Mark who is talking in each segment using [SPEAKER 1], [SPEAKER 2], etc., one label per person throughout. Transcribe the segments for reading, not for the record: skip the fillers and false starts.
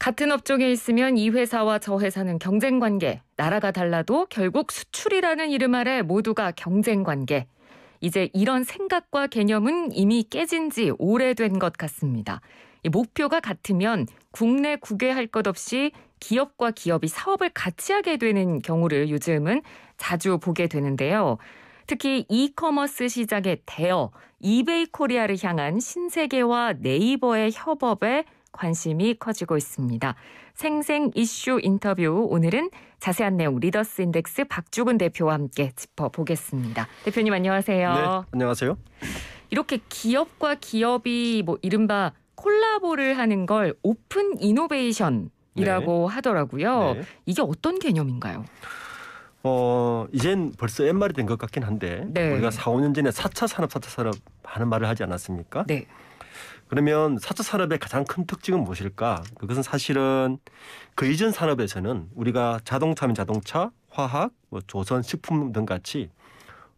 [SPEAKER 1] 같은 업종에 있으면 이 회사와 저 회사는 경쟁 관계. 나라가 달라도 결국 수출이라는 이름 아래 모두가 경쟁 관계. 이제 이런 생각과 개념은 이미 깨진 지 오래된 것 같습니다. 목표가 같으면 국내 국외할 것 없이 기업과 기업이 사업을 같이 하게 되는 경우를 요즘은 자주 보게 되는데요. 특히 이커머스 시장의 대어, 이베이 코리아를 향한 신세계와 네이버의 협업에 관심이 커지고 있습니다. 생생 이슈 인터뷰 오늘은 자세한 내용 리더스 인덱스 박주근 대표와 함께 짚어보겠습니다. 대표님 안녕하세요.
[SPEAKER 2] 네, 안녕하세요.
[SPEAKER 1] 이렇게 기업과 기업이 이른바 콜라보를 하는 걸 오픈 이노베이션이라고 하더라고요.
[SPEAKER 2] 네.
[SPEAKER 1] 이게 어떤 개념인가요?
[SPEAKER 2] 이젠 벌써 옛말이 된 것 같긴 한데 우리가 4, 5년 전에 4차 산업, 4차 산업 하는 말을 하지 않았습니까?
[SPEAKER 1] 네.
[SPEAKER 2] 그러면 4차 산업의 가장 큰 특징은 무엇일까? 그것은 사실은 그 이전 산업에서는 우리가 자동차면 자동차, 화학, 조선, 식품 등 같이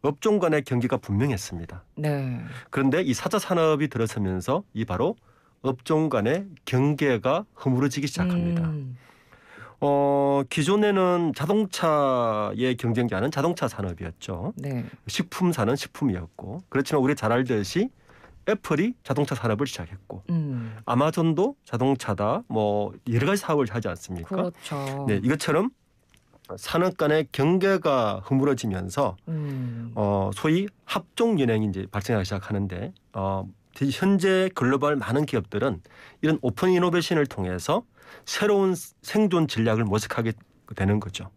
[SPEAKER 2] 업종 간의 경계가 분명했습니다.
[SPEAKER 1] 네.
[SPEAKER 2] 그런데 이 4차 산업이 들어서면서 이 바로 업종 간의 경계가 허물어지기 시작합니다. 기존에는 자동차의 경쟁자는 자동차 산업이었죠.
[SPEAKER 1] 네.
[SPEAKER 2] 식품사는 식품이었고, 그렇지만 우리 잘 알듯이 애플이 자동차 산업을 시작했고, 아마존도 자동차다, 여러 가지 사업을 하지 않습니까?
[SPEAKER 1] 그렇죠.
[SPEAKER 2] 네, 이것처럼 산업 간의 경계가 허물어지면서 소위 합종 연행이 이제 발생하기 시작하는데, 현재 글로벌 많은 기업들은 이런 오픈 이노베이션을 통해서 새로운 생존 전략을 모색하게 되는 거죠.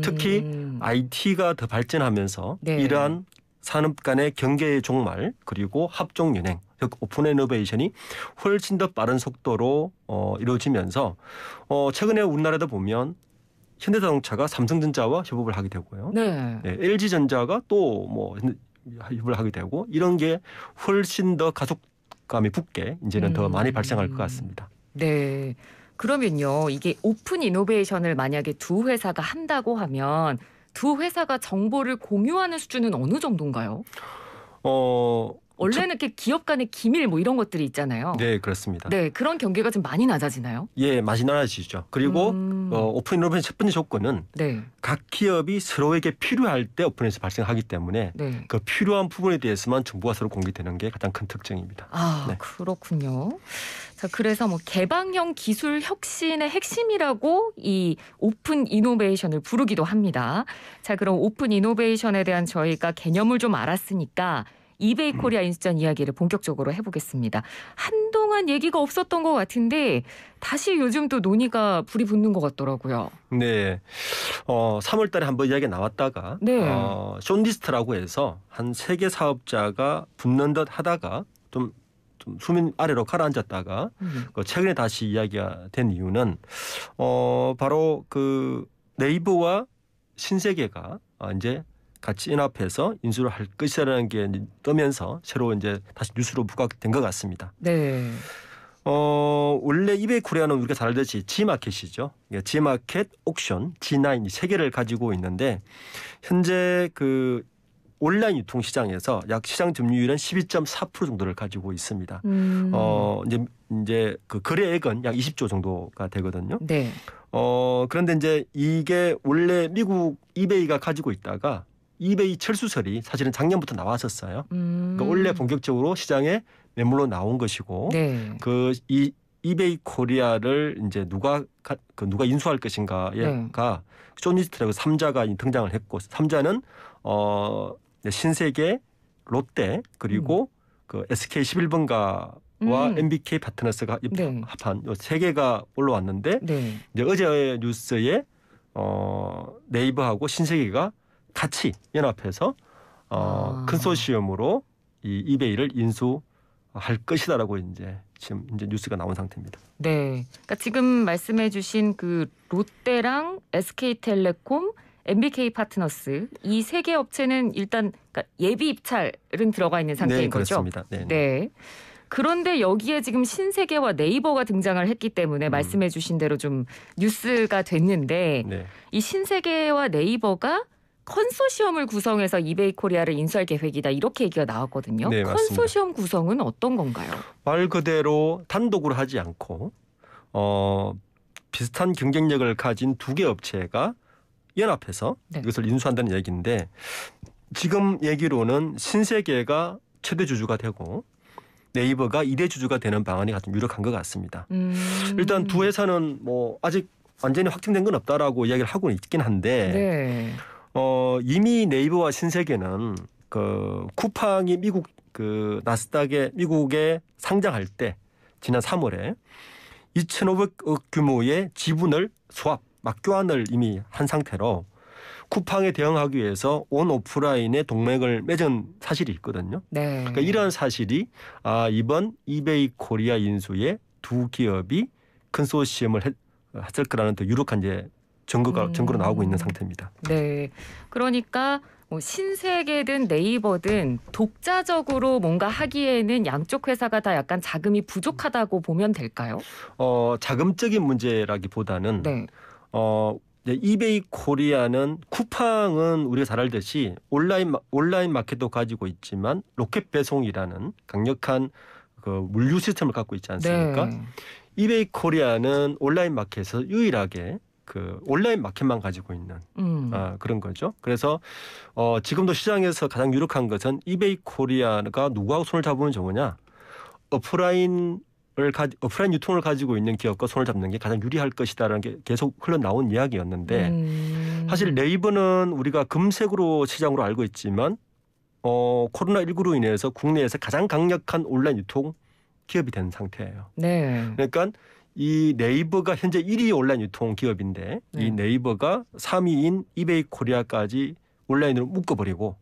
[SPEAKER 2] 특히 IT가 더 발전하면서 이러한 산업 간의 경계의 종말 그리고 합종 연행, 즉 오픈 이노베이션이 훨씬 더 빠른 속도로 이루어지면서 최근에 우리나라도 보면 현대자동차가 삼성전자와 협업을 하게 되고요.
[SPEAKER 1] 네.
[SPEAKER 2] LG전자가 또 협업을 하게 되고 이런 게 훨씬 더 가속감이 붙게 이제는 더 많이 발생할 것 같습니다.
[SPEAKER 1] 네. 그러면요. 이게 오픈 이노베이션을 만약에 두 회사가 한다고 하면 두 회사가 정보를 공유하는 수준은 어느 정도인가요? 원래는 이렇게 기업 간의 기밀 이런 것들이 있잖아요.
[SPEAKER 2] 네, 그렇습니다.
[SPEAKER 1] 네, 그런 경계가 좀 많이 낮아지나요?
[SPEAKER 2] 예, 많이 낮아지죠. 그리고 오픈 이노베이션 첫 번째 조건은 각 기업이 서로에게 필요할 때 오픈에서 발생하기 때문에 그 필요한 부분에 대해서만 정보가 서로 공개되는 게 가장 큰 특징입니다.
[SPEAKER 1] 그렇군요. 자, 그래서 개방형 기술 혁신의 핵심이라고 이 오픈 이노베이션을 부르기도 합니다. 자, 그럼 오픈 이노베이션에 대한 저희가 개념을 좀 알았으니까 이베이 코리아 인수전 이야기를 본격적으로 해보겠습니다. 한동안 얘기가 없었던 것 같은데 다시 요즘 또 논의가 불이 붙는 것 같더라고요.
[SPEAKER 2] 네. 3월 달에 한번 이야기가 나왔다가 숏리스트라고 해서 한 3개 사업자가 붙는 듯 하다가 좀 수면 아래로 가라앉았다가 최근에 다시 이야기가 된 이유는 바로 그 네이버와 신세계가 이제 같이 연합해서 인수를 할 것이라는 게 뜨면서 새로 이제 다시 뉴스로 부각된 것 같습니다.
[SPEAKER 1] 네.
[SPEAKER 2] 원래 이베이 코리아는 우리가 잘 알듯이 G마켓이죠. G마켓, 옥션, G9 세 개를 가지고 있는데 현재 그 온라인 유통 시장에서 약 시장 점유율은 12.4% 정도를 가지고 있습니다. 이제 그 거래액은 약 20조 정도가 되거든요.
[SPEAKER 1] 네.
[SPEAKER 2] 그런데 이제 이게 원래 미국 이베이가 가지고 있다가 이베이 철수설이 사실은 작년부터 나왔었어요. 그러니까 원래 본격적으로 시장에 매물로 나온 것이고, 이 이베이 코리아를 이제 누가 인수할 것인가가 쇼니스트라고 3자가 등장을 했고, 3자는 신세계, 롯데 그리고 그 SK 11번가와 MBK 파트너스가 합한 이 세 개가 올라왔는데 이제 어제 뉴스에 네이버하고 신세계가 같이 연합해서 컨소시엄으로 이 이베이를 인수할 것이다라고 이제 지금 뉴스가 나온 상태입니다.
[SPEAKER 1] 네, 그러니까 지금 말씀해주신 그 롯데랑 SK텔레콤, MBK 파트너스 이 세 개 업체는 일단 그러니까 예비 입찰은 들어가 있는 상태인 거죠?
[SPEAKER 2] 그렇습니다.
[SPEAKER 1] 네. 그런데 여기에 지금 신세계와 네이버가 등장을 했기 때문에 말씀해주신 대로 좀 뉴스가 됐는데 이 신세계와 네이버가 컨소시엄을 구성해서 이베이 코리아를 인수할 계획이다 이렇게 얘기가 나왔거든요.
[SPEAKER 2] 네,
[SPEAKER 1] 컨소시엄 구성은 어떤 건가요?
[SPEAKER 2] 말 그대로 단독으로 하지 않고 비슷한 경쟁력을 가진 두 개 업체가 연합해서
[SPEAKER 1] 네.
[SPEAKER 2] 이것을 인수한다는 얘기인데 지금 얘기로는 신세계가 최대 주주가 되고 네이버가 2대 주주가 되는 방안이 가장 유력한 것 같습니다. 일단 두 회사는 뭐 아직 완전히 확정된 건 없다라고 이야기를 하고 있긴 한데
[SPEAKER 1] 네.
[SPEAKER 2] 이미 네이버와 신세계는 그 쿠팡이 미국 그 나스닥에 미국에 상장할 때 지난 3월에 2,500억 규모의 지분을 swap 맞교환을 이미 한 상태로 쿠팡에 대응하기 위해서 온 오프라인의 동맹을 맺은 사실이 있거든요.
[SPEAKER 1] 네.
[SPEAKER 2] 그러니까 이런 사실이 이번 이베이 코리아 인수에 두 기업이 컨소시엄을 했을 거라는 더 유력한 이제 증거로 나오고 있는 상태입니다.
[SPEAKER 1] 네. 그러니까 뭐 신세계든 네이버든 독자적으로 뭔가 하기에는 양쪽 회사가 다 약간 자금이 부족하다고 보면 될까요?
[SPEAKER 2] 자금적인 문제라기보다는
[SPEAKER 1] 네.
[SPEAKER 2] 이베이 코리아는 쿠팡은 우리가 잘 알듯이 온라인 마켓도 가지고 있지만 로켓 배송이라는 강력한 그 물류 시스템을 갖고 있지 않습니까?
[SPEAKER 1] 네.
[SPEAKER 2] 이베이 코리아는 온라인 마켓에서 유일하게 그 온라인 마켓만 가지고 있는 그런 거죠. 그래서 지금도 시장에서 가장 유력한 것은 이베이 코리아가 누구하고 손을 잡으면 좋으냐? 오프라인 유통을 가지고 있는 기업과 손을 잡는 게 가장 유리할 것이다라는 게 계속 흘러나온 이야기였는데 사실 네이버는 우리가 금색으로 시장으로 알고 있지만 코로나19로 인해서 국내에서 가장 강력한 온라인 유통 기업이 된 상태예요.
[SPEAKER 1] 네.
[SPEAKER 2] 그러니까 이 네이버가 현재 1위 온라인 유통 기업인데 이 네이버가 3위인 이베이 코리아까지 온라인으로 묶어버리고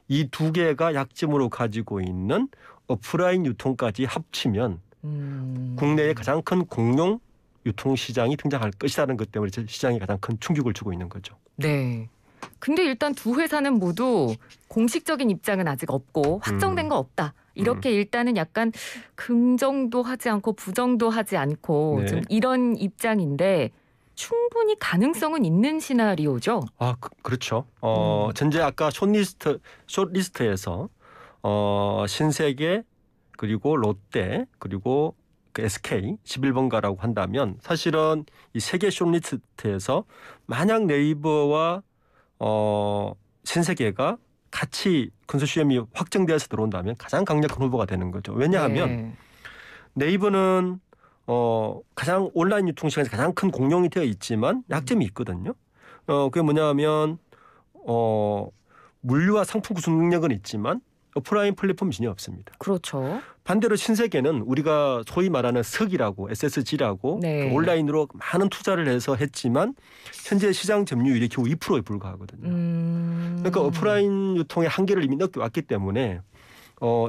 [SPEAKER 2] 이 두 개가 약점으로 가지고 있는 오프라인 유통까지 합치면 국내에 가장 큰 공룡 유통시장이 등장할 것이라는 것 때문에 시장에 가장 큰 충격을 주고 있는 거죠.
[SPEAKER 1] 네. 근데 일단 두 회사는 모두 공식적인 입장은 아직 없고 확정된 거 없다. 이렇게 일단은 약간 긍정도 하지 않고 부정도 하지 않고 좀 이런 입장인데 충분히 가능성은 있는 시나리오죠.
[SPEAKER 2] 그렇죠. 전제 아까 숏리스트에서 신세계 그리고 롯데 그리고 그 SK 11번가라고 한다면 사실은 이 세계 숏리스트에서 만약 네이버와 신세계가 같이 컨소시엄이 확정되어서 들어온다면 가장 강력한 후보가 되는 거죠. 왜냐하면 네이버는 가장 온라인 유통 시장에서 가장 큰 공룡이 되어 있지만 약점이 있거든요. 그게 뭐냐면 물류와 상품 구성 능력은 있지만 오프라인 플랫폼이 전혀 없습니다.
[SPEAKER 1] 그렇죠.
[SPEAKER 2] 반대로 신세계는 우리가 소위 말하는 석이라고 SSG라고 그 온라인으로 많은 투자를 해서 했지만 현재 시장 점유율이 겨우 2%에 불과하거든요. 그러니까 오프라인 유통의 한계를 이미 넘겨왔기 때문에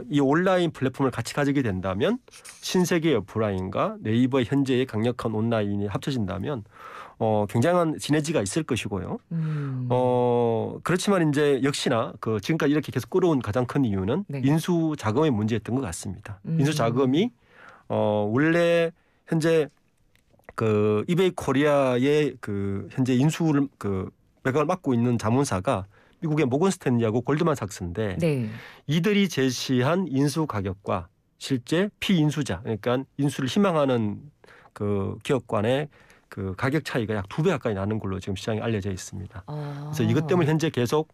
[SPEAKER 2] 이 온라인 플랫폼을 같이 가지게 된다면 신세계의 오프라인과 네이버의 현재의 강력한 온라인이 합쳐진다면 굉장한 시너지가 있을 것이고요. 그렇지만 이제 역시나 그 지금까지 이렇게 계속 끌어온 가장 큰 이유는 인수 자금의 문제였던 것 같습니다. 인수 자금이 원래 현재 그 이베이 코리아의 그 현재 인수를 그 매각을 맡고 있는 자문사가 미국의 모건 스탠리하고 골드만삭스인데 이들이 제시한 인수 가격과 실제 피인수자 그러니까 인수를 희망하는 그 기업 간의 그 가격 차이가 약 2배 가까이 나는 걸로 지금 시장에 알려져 있습니다. 그래서 이것 때문에 현재 계속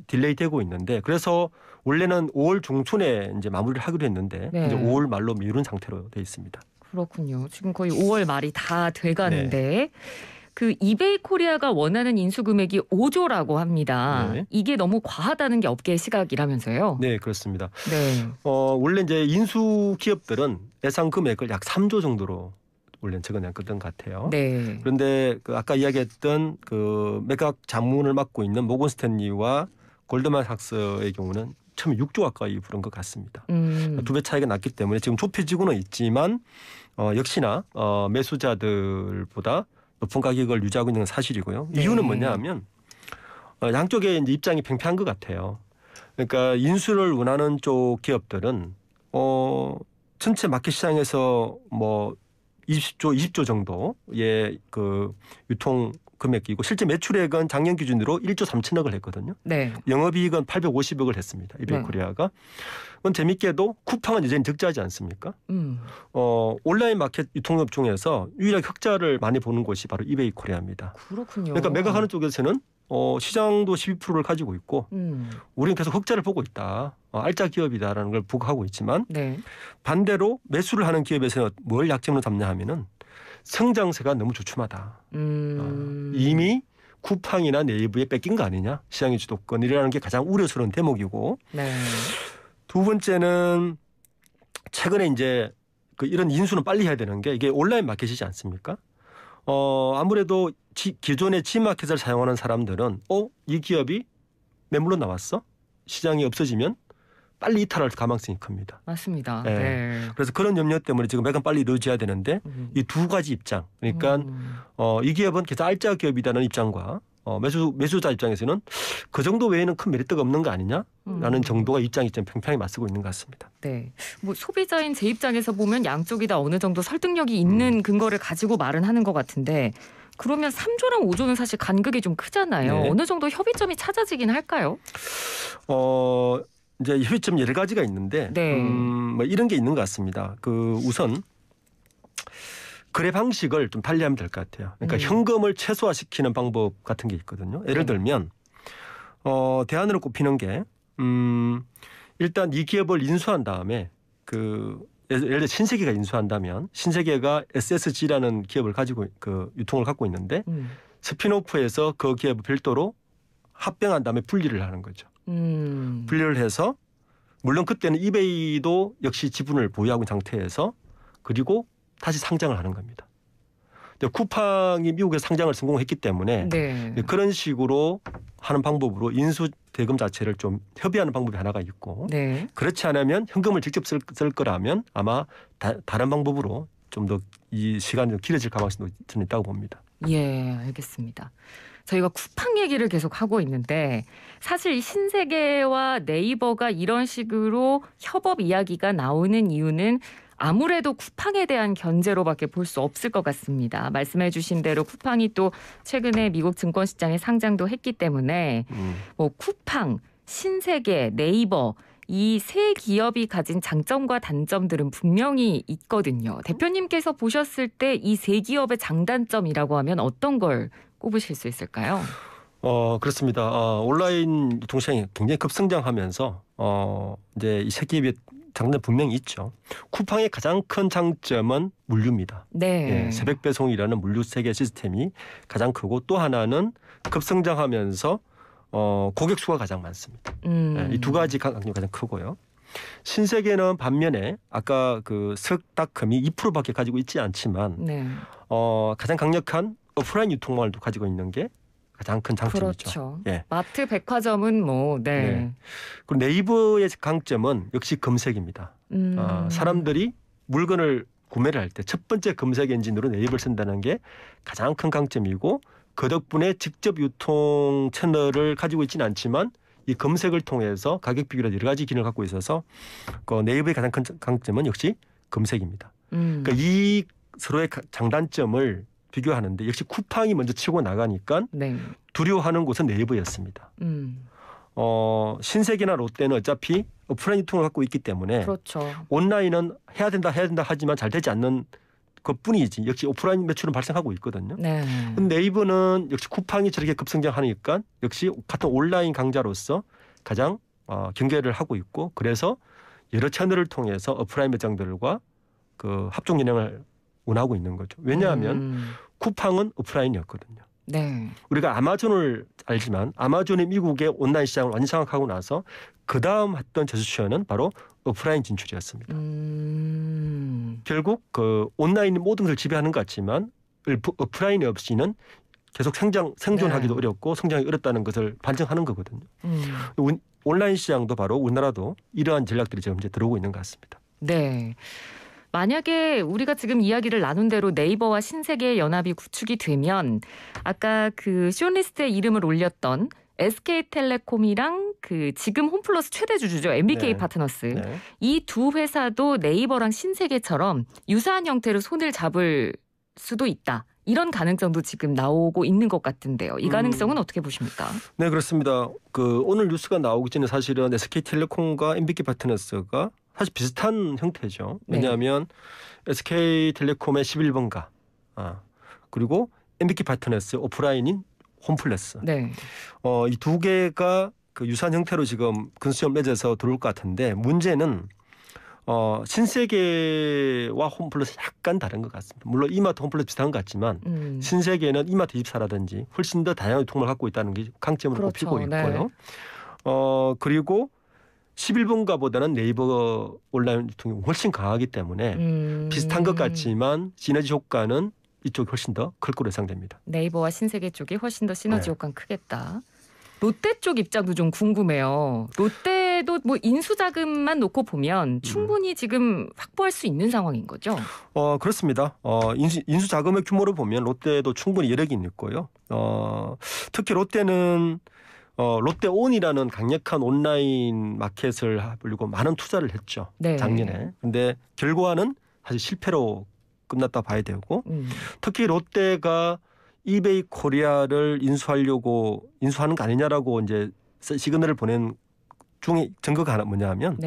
[SPEAKER 2] 딜레이되고 있는데 그래서 원래는 5월 중순에 이제 마무리를 하기로 했는데 이제 5월 말로 미룬 상태로 돼 있습니다.
[SPEAKER 1] 그렇군요. 지금 거의 5월 말이 다 돼가는데 그 이베이 코리아가 원하는 인수 금액이 5조라고 합니다. 이게 너무 과하다는 게 업계의 시각이라면서요?
[SPEAKER 2] 네, 그렇습니다. 원래 이제 인수 기업들은 예상 금액을 약 3조 정도로 원래 적어냈던 것 같아요. 그런데 그 아까 이야기했던 그 매각 자문을 맡고 있는 모건 스탠리와 골드만삭스의 경우는 처음에 6조 가까이 부른 것 같습니다. 2배 차이가 났기 때문에 지금 좁혀지고는 있지만 역시나 매수자들보다 높은 가격을 유지하고 있는 건 사실이고요. 이유는 뭐냐하면 양쪽의 이제 입장이 팽팽한 것 같아요. 그러니까 인수를 원하는 쪽 기업들은 전체 마켓 시장에서 뭐 20조 정도의 그 유통 금액이고 실제 매출액은 작년 기준으로 1조 3천억을 했거든요.
[SPEAKER 1] 네.
[SPEAKER 2] 영업이익은 850억을 했습니다. 이베이코리아가. 그건 재밌게도 쿠팡은 여전히 적자하지 않습니까? 온라인 마켓 유통업 중에서 유일하게 흑자를 많이 보는 곳이 바로 이베이코리아입니다.
[SPEAKER 1] 그렇군요.
[SPEAKER 2] 그러니까 매각하는 쪽에서는 시장도 12%를 가지고 있고 우리는 계속 흑자를 보고 있다. 알짜 기업이다라는 걸 부각하고 있지만
[SPEAKER 1] 네.
[SPEAKER 2] 반대로 매수를 하는 기업에서는 뭘 약점으로 잡냐 하면은 성장세가 너무 주춤하다. 이미 쿠팡이나 네이버에 뺏긴 거 아니냐. 시장의 주도권이라는 게 가장 우려스러운 대목이고.
[SPEAKER 1] 네.
[SPEAKER 2] 두 번째는 최근에 이제 이런 인수는 빨리 해야 되는 게 이게 온라인 마켓이지 않습니까? 아무래도 기존의 G마켓을 사용하는 사람들은 이 기업이 매물로 나왔어? 시장이 없어지면 빨리 이탈할 가망성이 큽니다.
[SPEAKER 1] 맞습니다.
[SPEAKER 2] 네.
[SPEAKER 1] 네.
[SPEAKER 2] 그래서 그런 염려 때문에 지금 매각 빨리 넣어줘야 되는데 이 두 가지 입장. 그러니까 이 기업은 계속 알짜 기업이라는 입장과 매수자 입장에서는 그 정도 외에는 큰 메리트가 없는 거 아니냐라는 정도가 입장이 좀 평평히 맞서고 있는 것 같습니다.
[SPEAKER 1] 네, 뭐 소비자인 제 입장에서 보면 양쪽이 다 어느 정도 설득력이 있는 근거를 가지고 말은 하는 것 같은데 그러면 3조랑 5조는 사실 간극이 좀 크잖아요.
[SPEAKER 2] 네.
[SPEAKER 1] 어느 정도 협의점이 찾아지긴 할까요?
[SPEAKER 2] 이제 협의점 여러 가지가 있는데
[SPEAKER 1] 네.
[SPEAKER 2] 뭐 이런 게 있는 것 같습니다. 우선 거래 방식을 좀 달리하면 될 것 같아요. 그러니까 현금을 최소화시키는 방법 같은 게 있거든요. 예를 들면 대안으로 꼽히는 게 일단 이 기업을 인수한 다음에 예를 들어 신세계가 인수한다면 신세계가 SSG라는 기업을 가지고 유통을 갖고 있는데 스피노프에서 그 기업을 별도로 합병한 다음에 분리를 하는 거죠. 분리를 해서 물론 그때는 이베이도 역시 지분을 보유하고 있는 상태에서 그리고 다시 상장을 하는 겁니다. 쿠팡이 미국에서 상장을 성공했기 때문에
[SPEAKER 1] 네.
[SPEAKER 2] 그런 식으로 하는 방법으로 인수 대금 자체를 좀 협의하는 방법이 하나가 있고
[SPEAKER 1] 네.
[SPEAKER 2] 그렇지 않으면 현금을 직접 쓸 거라면 아마 다른 방법으로 좀 더 이 시간이 좀 길어질 가능성도 저는 있다고 봅니다.
[SPEAKER 1] 예, 알겠습니다. 저희가 쿠팡 얘기를 계속 하고 있는데 사실 신세계와 네이버가 이런 식으로 협업 이야기가 나오는 이유는 아무래도 쿠팡에 대한 견제로밖에 볼 수 없을 것 같습니다. 말씀해 주신 대로 쿠팡이 또 최근에 미국 증권시장에 상장도 했기 때문에 뭐 쿠팡, 신세계, 네이버 이 세 기업이 가진 장점과 단점들은 분명히 있거든요. 대표님께서 보셨을 때 이 세 기업의 장단점이라고 하면 어떤 걸 꼽으실 수 있을까요?
[SPEAKER 2] 그렇습니다. 온라인 유통시장이 굉장히 급성장하면서 이제 이 세 기업의 장단 분명히 있죠. 쿠팡의 가장 큰 장점은 물류입니다.
[SPEAKER 1] 네.
[SPEAKER 2] 예, 새벽 배송이라는 물류 세계 시스템이 가장 크고 또 하나는 급성장하면서 고객 수가 가장 많습니다. 이 두 가지 강점이 가장 크고요. 신세계는 반면에 아까 석닷컴이 2%밖에 가지고 있지 않지만
[SPEAKER 1] 네.
[SPEAKER 2] 가장 강력한 오프라인 유통망을 가지고 있는 게 가장 큰 장점이죠.
[SPEAKER 1] 그렇죠.
[SPEAKER 2] 예.
[SPEAKER 1] 마트, 백화점은 뭐 네.
[SPEAKER 2] 그리고 네이버의 강점은 역시 검색입니다. 사람들이 물건을 구매를 할 때 첫 번째 검색 엔진으로 네이버를 쓴다는 게 가장 큰 강점이고 그 덕분에 직접 유통 채널을 가지고 있지는 않지만 이 검색을 통해서 가격 비교나 여러 가지 기능을 갖고 있어서 네이버의 가장 큰 강점은 역시 검색입니다. 그러니까 이 서로의 장단점을 비교하는데 역시 쿠팡이 먼저 치고 나가니까
[SPEAKER 1] 네.
[SPEAKER 2] 두려워하는 곳은 네이버였습니다. 신세계나 롯데는 어차피 오프라인 유통을 갖고 있기 때문에
[SPEAKER 1] 그렇죠.
[SPEAKER 2] 온라인은 해야 된다 하지만 잘 되지 않는 것뿐이지 역시 오프라인 매출은 발생하고 있거든요.
[SPEAKER 1] 네.
[SPEAKER 2] 네이버는 역시 쿠팡이 저렇게 급성장하니까 역시 같은 온라인 강자로서 가장 경계를 하고 있고 그래서 여러 채널을 통해서 오프라인 매장들과 합종 운영을 원하고 있는 거죠. 왜냐하면 쿠팡은 오프라인이었거든요.
[SPEAKER 1] 네.
[SPEAKER 2] 우리가 아마존을 알지만 아마존이 미국의 온라인 시장을 완전 장악하고 나서 그 다음 했던 제스처는 바로 오프라인 진출이었습니다. 결국 온라인이 모든 것을 지배하는 것 같지만 오프라인이 없이는 계속 생존하기도
[SPEAKER 1] 네.
[SPEAKER 2] 어렵고 성장이 어렵다는 것을 반증하는 거거든요. 온라인 시장도 바로 우리나라도 이러한 전략들이 지금 이제 들어오고 있는 것 같습니다.
[SPEAKER 1] 네. 만약에 우리가 지금 이야기를 나눈 대로 네이버와 신세계의 연합이 구축이 되면 아까 쇼리스트에 이름을 올렸던 SK텔레콤이랑 지금 홈플러스 최대 주주죠. MBK
[SPEAKER 2] 네.
[SPEAKER 1] 파트너스.
[SPEAKER 2] 네.
[SPEAKER 1] 이 두 회사도 네이버랑 신세계처럼 유사한 형태로 손을 잡을 수도 있다. 이런 가능성도 지금 나오고 있는 것 같은데요. 이 가능성은 어떻게 보십니까?
[SPEAKER 2] 네, 그렇습니다. 오늘 뉴스가 나오기 전에 사실은 SK텔레콤과 MBK 파트너스가 사실 비슷한 형태죠. 왜냐하면 SK텔레콤의 11번가 그리고 MBK 파트너스 오프라인인 홈플러스 이 두 개가 그 유사한 형태로 지금 근수협 맺어서 들어올 것 같은데 문제는 신세계와 홈플러스 약간 다른 것 같습니다. 물론 이마트 홈플러스 비슷한 것 같지만 신세계는 이마트 24라든지 훨씬 더 다양한 유통을 갖고 있다는 게 강점으로 꼽히고 있고요. 그리고 11번가보다는 네이버 온라인 유통이 훨씬 강하기 때문에 비슷한 것 같지만 시너지 효과는 이쪽이 훨씬 더 클 거로 예상됩니다.
[SPEAKER 1] 네이버와 신세계 쪽이 훨씬 더 시너지 효과는 크겠다. 롯데 쪽 입장도 좀 궁금해요. 롯데도 뭐 인수자금만 놓고 보면 충분히 지금 확보할 수 있는 상황인 거죠?
[SPEAKER 2] 그렇습니다. 인수자금의 규모를 보면 롯데도 충분히 여력이 있고요. 특히 롯데는 롯데온이라는 강력한 온라인 마켓을 하려고 많은 투자를 했죠. 작년에. 그런데 결과는 사실 실패로 끝났다 봐야 되고 특히 롯데가 이베이 코리아를 인수하는 거 아니냐라고 이제 시그널을 보낸 중에 증거가 하나 뭐냐면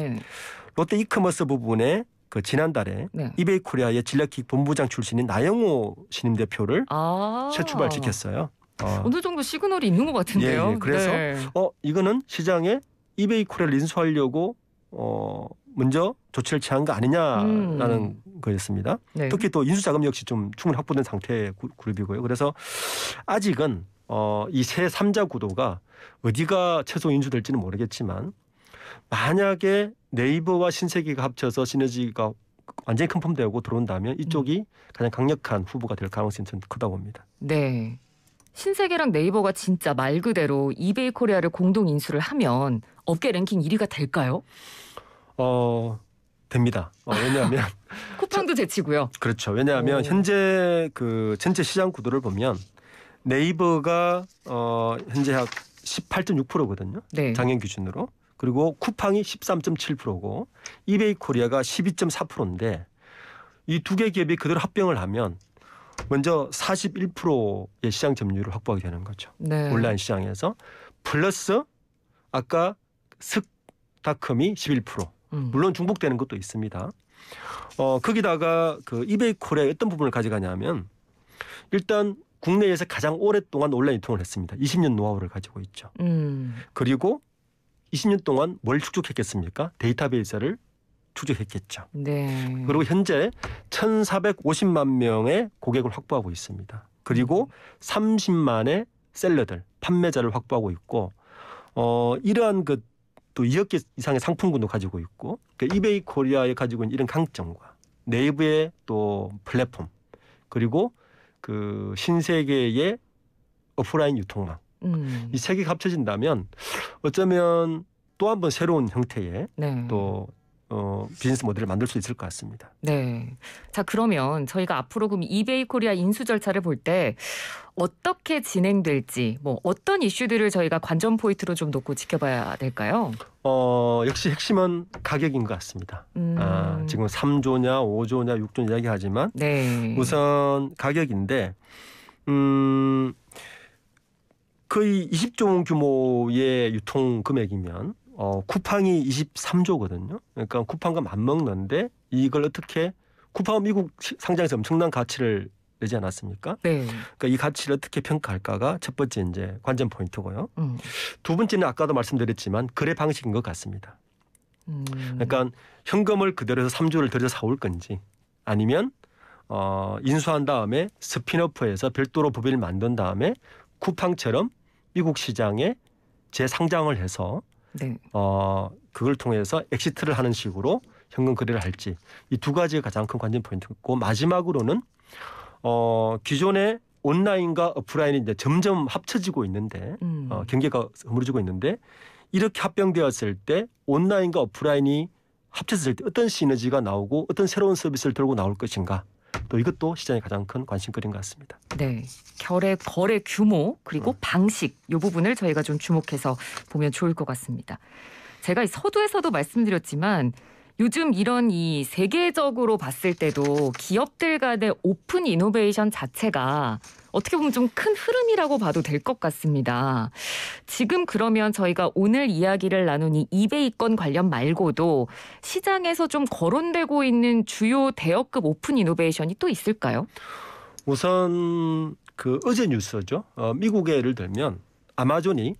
[SPEAKER 2] 롯데 이커머스 부분에 그 지난달에 이베이 코리아의 전략기획 본부장 출신인 나영호 신임 대표를 재출발시켰어요.
[SPEAKER 1] 어느 정도 시그널이 있는 것 같은데요.
[SPEAKER 2] 그래서 이거는 시장에 이베이 코리아를 인수하려고 먼저 조치를 취한 거 아니냐라는 거였습니다. 특히 또 인수자금 역시 좀 충분히 확보된 상태의 그룹이고요. 그래서 아직은 이 세 3자 구도가 어디가 최소 인수될지는 모르겠지만 만약에 네이버와 신세계가 합쳐서 시너지가 완전히 컨펌되고 들어온다면 이쪽이 가장 강력한 후보가 될 가능성이 좀 크다고 봅니다.
[SPEAKER 1] 네. 신세계랑 네이버가 진짜 말 그대로 이베이 코리아를 공동 인수를 하면 업계 랭킹 1위가 될까요?
[SPEAKER 2] 됩니다. 왜냐하면
[SPEAKER 1] 쿠팡도 제치고요.
[SPEAKER 2] 그렇죠. 왜냐하면 현재 그 전체 시장 구도를 보면 네이버가 현재 약 18.6%거든요. 작년 기준으로. 그리고 쿠팡이 13.7%고 이베이 코리아가 12.4%인데 이 두 개 기업이 그대로 합병을 하면 먼저 41%의 시장 점유율을 확보하게 되는 거죠. 온라인 시장에서. 플러스 아까 슥닷컴이 11%. 물론 중복되는 것도 있습니다. 거기다가 그 이베이 코리아의 어떤 부분을 가져가냐면 일단 국내에서 가장 오랫동안 온라인 유통을 했습니다. 20년 노하우를 가지고 있죠. 그리고 20년 동안 뭘 축적했겠습니까? 데이터베이스를 축적했겠죠. 그리고 현재 1,450만 명의 고객을 확보하고 있습니다. 그리고 30만의 셀러들, 판매자를 확보하고 있고 이러한 또 2억 개 이상의 상품군도 가지고 있고 그러니까 이베이 코리아에 가지고 있는 이런 강점과 네이버의 또 플랫폼 그리고 그 신세계의 오프라인 유통망 이 세 개가 합쳐진다면 어쩌면 또 한 번 새로운 형태의 또 비즈니스 모델을 만들 수 있을 것 같습니다.
[SPEAKER 1] 자, 그러면 저희가 앞으로 그럼 이베이 코리아 인수 절차를 볼 때 어떻게 진행될지 뭐 어떤 이슈들을 저희가 관전 포인트로 좀 놓고 지켜봐야 될까요?
[SPEAKER 2] 역시 핵심은 가격인 것 같습니다. 지금 3조냐 5조냐 6조냐 이야기하지만 우선 가격인데 거의 20조 원 규모의 유통 금액이면 쿠팡이 23조거든요. 그러니까 쿠팡과 맞먹는데 이걸 어떻게 쿠팡은 미국 상장에서 엄청난 가치를 내지 않았습니까? 그러니까 이 가치를 어떻게 평가할까가 첫 번째 이제 관전 포인트고요. 두 번째는 아까도 말씀드렸지만 거래 방식인 것 같습니다. 그러니까 현금을 그대로 해서 3조를 들여 사올 건지 아니면 인수한 다음에 스핀오프해서 별도로 법인을 만든 다음에 쿠팡처럼 미국 시장에 재상장을 해서 그걸 통해서 엑시트를 하는 식으로 현금 거래를 할지 이 두 가지가 가장 큰 관전 포인트고 마지막으로는 기존의 온라인과 오프라인이 이제 점점 합쳐지고 있는데 경계가 허물어지고 있는데 이렇게 합병되었을 때 온라인과 오프라인이 합쳐졌을 때 어떤 시너지가 나오고 어떤 새로운 서비스를 들고 나올 것인가 또 이것도 시장의 가장 큰 관심거리인 것 같습니다.
[SPEAKER 1] 거래 규모 그리고 방식 이 부분을 저희가 좀 주목해서 보면 좋을 것 같습니다. 제가 서두에서도 말씀드렸지만 요즘 이런 이 세계적으로 봤을 때도 기업들 간의 오픈 이노베이션 자체가 어떻게 보면 좀 큰 흐름이라고 봐도 될 것 같습니다. 지금 그러면 저희가 오늘 이야기를 나눈 이 이베이건 관련 말고도 시장에서 좀 거론되고 있는 주요 대여급 오픈 이노베이션이 또 있을까요?
[SPEAKER 2] 우선 어제 뉴스죠. 미국에 예를 들면 아마존이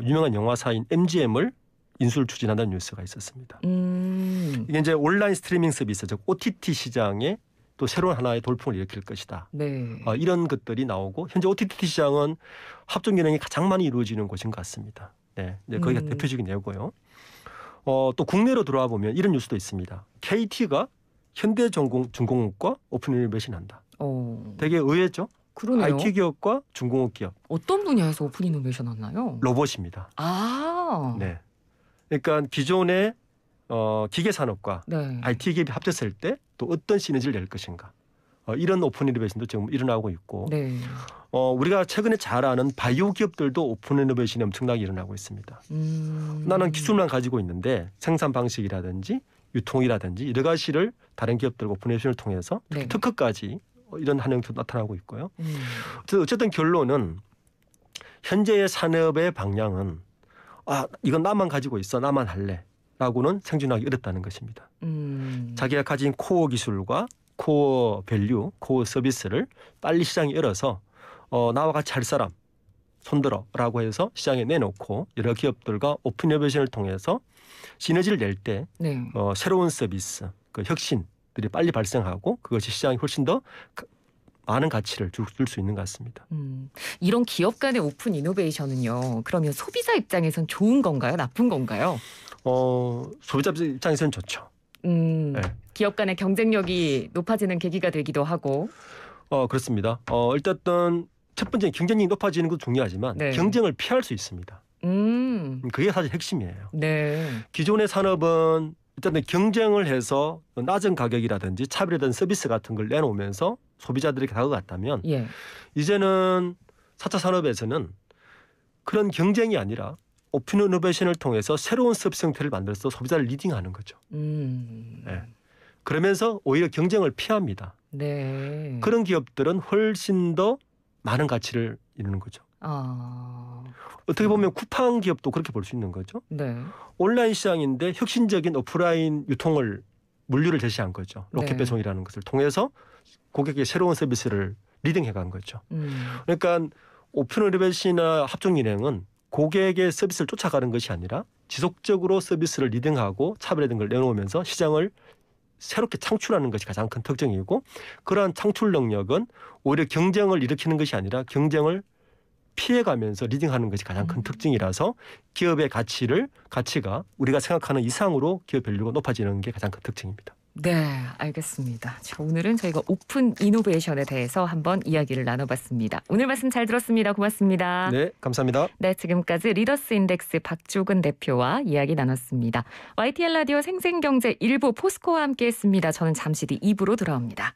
[SPEAKER 2] 유명한 영화사인 MGM을 인수를 추진한다는 뉴스가 있었습니다. 이게 이제 온라인 스트리밍 서비스, 즉 OTT 시장에 또 새로운 하나의 돌풍을 일으킬 것이다.
[SPEAKER 1] 네.
[SPEAKER 2] 이런 것들이 나오고 현재 OTT 시장은 합종 연행이 가장 많이 이루어지는 곳인 것 같습니다. 네, 이제 거기가 대표적인 예고요. 또 국내로 들어와 보면 이런 뉴스도 있습니다. KT가 현대중공업과 오픈 이노베이션한다. 되게 의외죠.
[SPEAKER 1] 그러네요.
[SPEAKER 2] IT 기업과 중공업 기업.
[SPEAKER 1] 어떤 분야에서 오픈 이노베이션 하나요?
[SPEAKER 2] 로봇입니다.
[SPEAKER 1] 아.
[SPEAKER 2] 네. 그러니까 기존의 기계 산업과
[SPEAKER 1] 네.
[SPEAKER 2] IT 기업이 합쳤을 때 또 어떤 시너지를 낼 것인가. 이런 오픈 이노베이션도 지금 일어나고 있고
[SPEAKER 1] 네.
[SPEAKER 2] 우리가 최근에 잘 아는 바이오 기업들도 오픈 이노베이션이 엄청나게 일어나고 있습니다. 나는 기술만 가지고 있는데 생산 방식이라든지 유통이라든지 여러 가지를 다른 기업들과 오픈 이노베이션을 통해서
[SPEAKER 1] 네.
[SPEAKER 2] 특허까지 이런 한형도 나타나고 있고요. 어쨌든 결론은 현재의 산업의 방향은 이건 나만 가지고 있어, 나만 할래 라고는 생존하기 어렵다는 것입니다. 자기가 가진 코어 기술과 코어 밸류, 코어 서비스를 빨리 시장에 열어서 나와 같이 할 사람 손들어 라고 해서 시장에 내놓고 여러 기업들과 오픈 이노베이션을 통해서 시너지를 낼 때
[SPEAKER 1] 네.
[SPEAKER 2] 새로운 서비스, 혁신들이 빨리 발생하고 그것이 시장에 훨씬 더 많은 가치를 줄 수 있는 것 같습니다.
[SPEAKER 1] 이런 기업 간의 오픈 이노베이션은요. 그러면 소비자 입장에선 좋은 건가요? 나쁜 건가요?
[SPEAKER 2] 소비자 입장에서는 좋죠.
[SPEAKER 1] 네. 기업 간의 경쟁력이 높아지는 계기가 되기도 하고.
[SPEAKER 2] 그렇습니다. 일단 첫 번째 경쟁력이 높아지는 것도 중요하지만
[SPEAKER 1] 네.
[SPEAKER 2] 경쟁을 피할 수 있습니다. 그게 사실 핵심이에요.
[SPEAKER 1] 네.
[SPEAKER 2] 기존의 산업은 일단 경쟁을 해서 낮은 가격이라든지 차별화된 서비스 같은 걸 내놓으면서 소비자들에게 다가갔다면
[SPEAKER 1] 예.
[SPEAKER 2] 이제는 4차 산업에서는 그런 경쟁이 아니라 오픈 이노베이션을 통해서 새로운 서비스 형태를 만들어서 소비자를 리딩하는 거죠. 네. 그러면서 오히려 경쟁을 피합니다.
[SPEAKER 1] 네.
[SPEAKER 2] 그런 기업들은 훨씬 더 많은 가치를 이루는 거죠. 어떻게 보면 쿠팡 기업도 그렇게 볼 수 있는 거죠.
[SPEAKER 1] 네.
[SPEAKER 2] 온라인 시장인데 혁신적인 오프라인 유통을 물류를 제시한 거죠. 로켓
[SPEAKER 1] 네.
[SPEAKER 2] 배송이라는 것을 통해서 고객에게 새로운 서비스를 리딩해 간 거죠. 그러니까 오픈 이노베이션이나 합종 일행은 고객의 서비스를 쫓아가는 것이 아니라 지속적으로 서비스를 리딩하고 차별화된 걸 내놓으면서 시장을 새롭게 창출하는 것이 가장 큰 특징이고 그러한 창출 능력은 오히려 경쟁을 일으키는 것이 아니라 경쟁을 피해가면서 리딩하는 것이 가장 큰 특징이라서 기업의 가치가 우리가 생각하는 이상으로 기업 밸류가 높아지는 게 가장 큰 특징입니다.
[SPEAKER 1] 네, 알겠습니다. 자, 오늘은 저희가 오픈 이노베이션에 대해서 한번 이야기를 나눠봤습니다. 오늘 말씀 잘 들었습니다. 고맙습니다.
[SPEAKER 2] 네, 감사합니다.
[SPEAKER 1] 네, 지금까지 리더스 인덱스 박주근 대표와 이야기 나눴습니다. YTN 라디오 생생경제 1부 포스코와 함께했습니다. 저는 잠시 뒤 2부로 돌아옵니다.